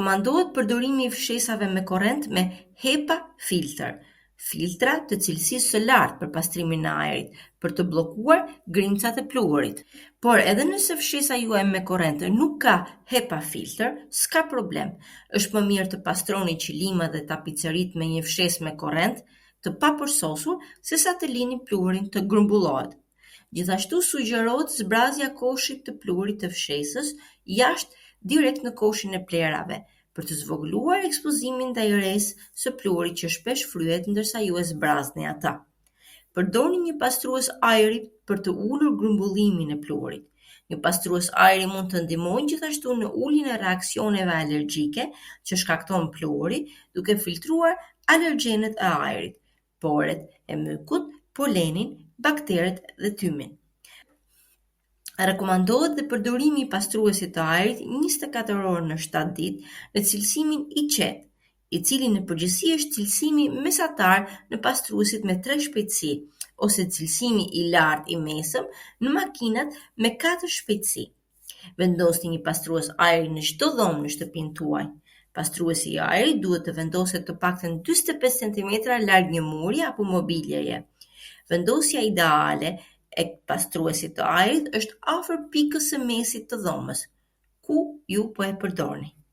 Rekomandohet përdorimi i fshesave me korrent me HEPA filter, filtra të cilësisë së lartë për pastrimin e ajrit, për të bllokuar grimcat e pluhurit. Por edhe nëse fshesa juaj me korrent nuk ka HEPA filter, s'ka problem. Është më mirë të pastroni qilimat dhe tapiceritë me një fshesë me korrent të papërsosur sesa të lini pluhurin të grumbullohet. Gjithashtu sugjerohet zbrazja koshit të pluhurit të fshesës jashtë direkt në koshin e plerave, për të zvogëluar ekspozimin ndaj errësisë së pluhurit që shpesh fryhet ndërsa ju e zbrazni ata. Përdorni një pastrues ajri për të ulur grumbullimin e pluhurit. Një pastrues ajri mund të ndihmojë gjithashtu në uljen e reaksioneve alergjike që shkakton pluhuri, duke filtruar alergjenet e ajrit, porët e mykut, polenin, bakteret dhe tymin. Rekomandohet dhe përdorimi i pastruesit të ajrit 24 orë në 7 ditë në cilësimin i qetë, i cili në përgjithësi është cilësimi mesatar në pastruesit me 3 shpejtësi, ose cilësimi i lartë i mesëm në makinat me 4 shpejtësi. Vendosni një pastrues ajri në çdo dhomë në shtëpinë tuaj. Pastruesi i ajrit duhet të vendoset të paktën 45 cm larg një muri apo mobiljeje. Vendosja ideale e pastruesit të ajrit është afër pikës së mesit të dhomës, ku ju po e përdorni.